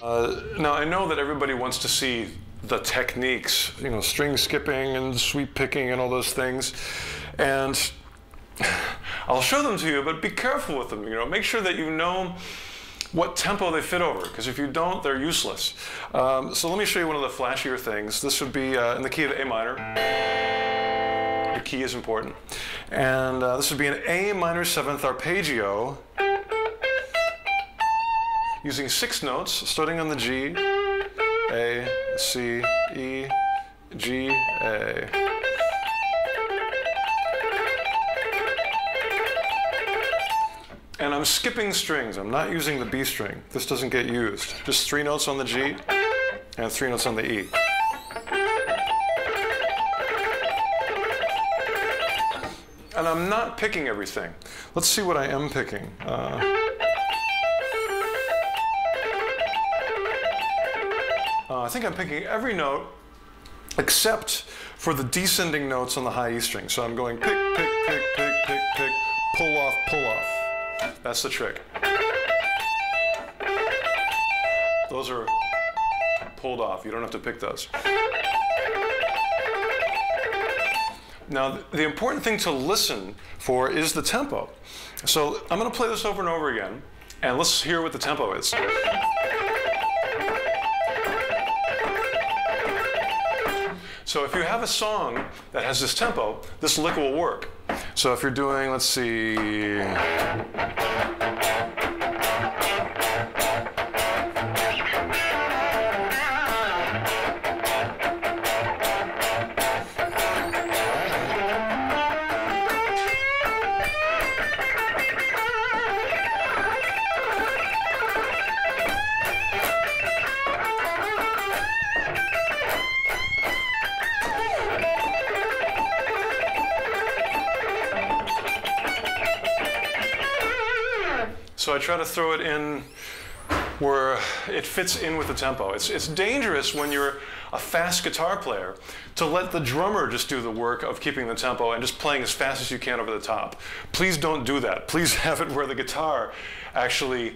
Now, I know that everybody wants to see the techniques, you know, string skipping and sweep picking and all those things. And I'll show them to you, but be careful with them. You know, make sure that you know what tempo they fit over, because if you don't, they're useless. So let me show you one of the flashier things. This would be in the key of A minor. The key is important. And this would be an A minor 7th arpeggio, using 6 notes, starting on the G, A, C, E, G, A. And I'm skipping strings. I'm not using the B string. This doesn't get used. Just 3 notes on the G and 3 notes on the E. And I'm not picking everything. Let's see what I am picking. I think I'm picking every note except for the descending notes on the high E string. So I'm going pick, pick, pick, pick, pick, pick, pull off, pull off. That's the trick. Those are pulled off. You don't have to pick those. Now, the important thing to listen for is the tempo. So I'm going to play this over and over again, and let's hear what the tempo is. So if you have a song that has this tempo, this lick will work. So if you're doing, let's see, so I try to throw it in where it fits in with the tempo. It's dangerous when you're a fast guitar player to let the drummer just do the work of keeping the tempo and just playing as fast as you can over the top. Please don't do that. Please have it where the guitar actually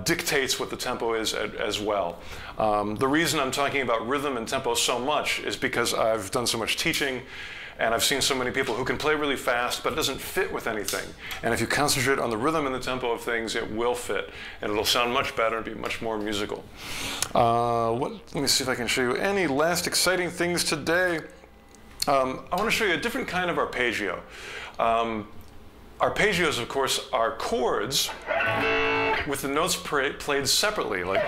dictates what the tempo is as well. The reason I'm talking about rhythm and tempo so much is because I've done so much teaching and I've seen so many people who can play really fast, but it doesn't fit with anything. And if you concentrate on the rhythm and the tempo of things, it will fit, and it'll sound much better and be much more musical. Let me see if I can show you any last exciting things today. I want to show you a different kind of arpeggio. Arpeggios, of course, are chords with the notes played separately, like.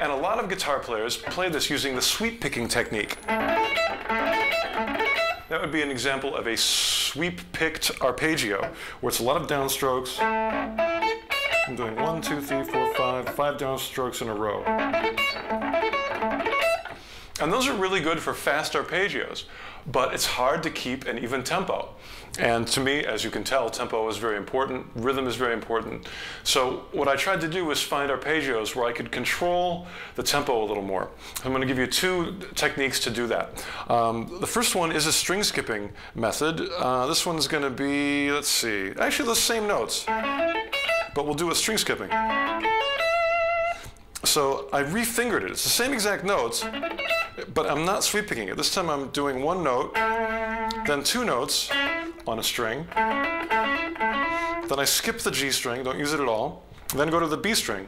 And a lot of guitar players play this using the sweep picking technique. That would be an example of a sweep-picked arpeggio, where it's a lot of downstrokes. I'm doing 1, 2, 3, 4, 5 downstrokes in a row. And those are really good for fast arpeggios, but it's hard to keep an even tempo. And to me, as you can tell, tempo is very important, rhythm is very important. So what I tried to do was find arpeggios where I could control the tempo a little more. I'm going to give you 2 techniques to do that. The first one is a string skipping method. This one's going to be, let's see, actually the same notes, but we'll do a string skipping. So I refingered it. It's the same exact notes, but I'm not sweep picking it. This time I'm doing 1 note, then 2 notes on a string. Then I skip the G string, don't use it at all. Then go to the B string.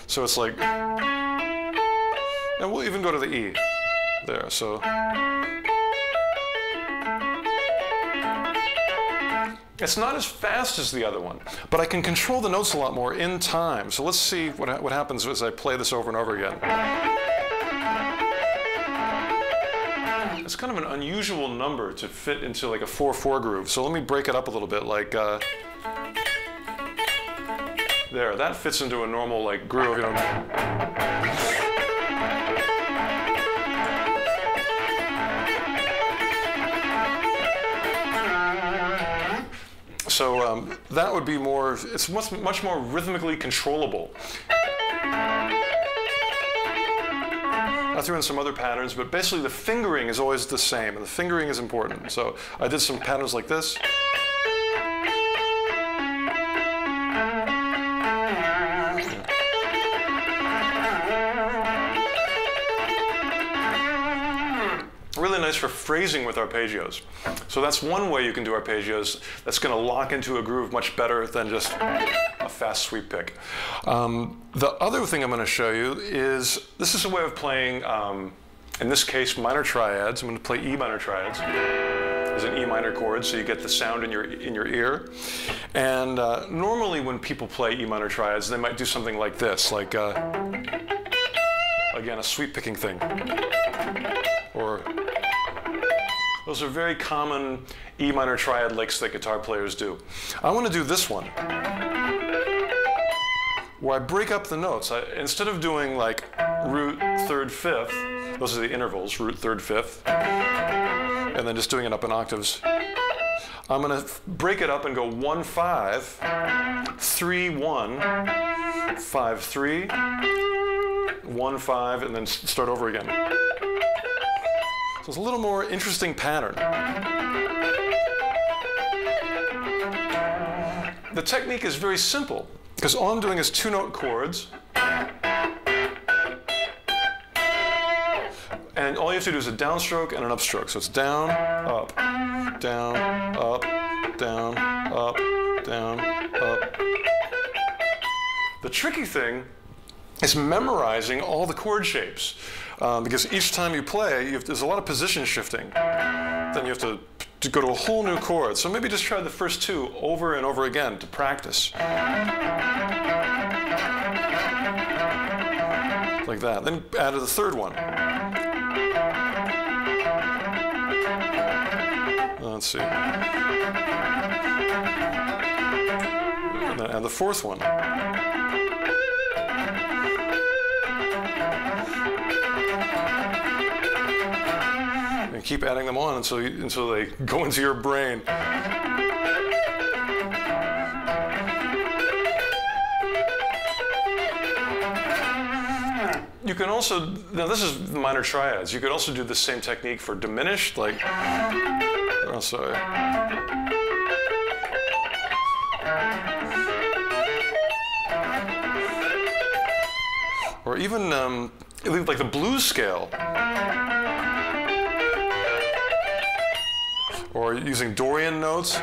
So it's like, and we'll even go to the E there. So it's not as fast as the other one, but I can control the notes a lot more in time. So let's see what happens as I play this over and over again. It's kind of an unusual number to fit into like a 4/4 groove. So let me break it up a little bit, like there. That fits into a normal like groove, you know. So that would be more, it's much more rhythmically controllable. I threw in some other patterns, but basically the fingering is always the same, and the fingering is important. So I did some patterns like this. nice for phrasing with arpeggios. So that's one way you can do arpeggios that's going to lock into a groove much better than just a fast sweep pick. The other thing I'm going to show you is, this is a way of playing, in this case, minor triads. I'm going to play E minor triads. There's an E minor chord, so you get the sound in your ear. And normally when people play E minor triads, they might do something like this, like, again, a sweep picking thing. Or those are very common E minor triad licks that guitar players do. I want to do this one, where I break up the notes. Instead of doing like root, third, fifth, those are the intervals, root, third, fifth, and then just doing it up in octaves. I'm going to break it up and go 1, 5, 3, 1, 5, 3, 1, 5, and then start over again. So it's a little more interesting pattern. The technique is very simple, because all I'm doing is 2-note chords. And all you have to do is a downstroke and an upstroke. So it's down, up, down, up, down, up, down, up. The tricky thing is memorizing all the chord shapes. Because each time you play, there's a lot of position shifting. Then you have to go to a whole new chord. So maybe just try the first 2 over and over again to practice. Like that. Then add the third one. Let's see. And then add the fourth one. And keep adding them on until they go into your brain. You can also, now this is the minor triads. You could also do the same technique for diminished, like, oh, sorry. Or even like the blues scale. Or using Dorian notes.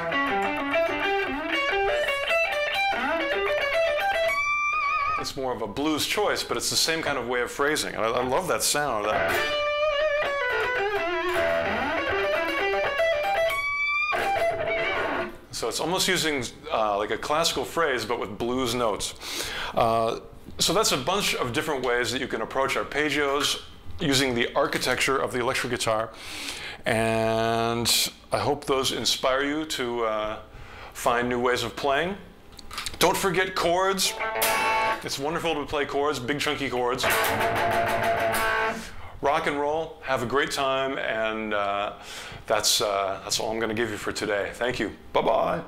It's more of a blues choice, but it's the same kind of way of phrasing. And I love that sound. So it's almost using like a classical phrase, but with blues notes. So that's a bunch of different ways that you can approach arpeggios using the architecture of the electric guitar. And I hope those inspire you to find new ways of playing. Don't forget chords. It's wonderful to play chords, big chunky chords. Rock and roll, have a great time, and that's all I'm going to give you for today. Thank you. Bye-bye.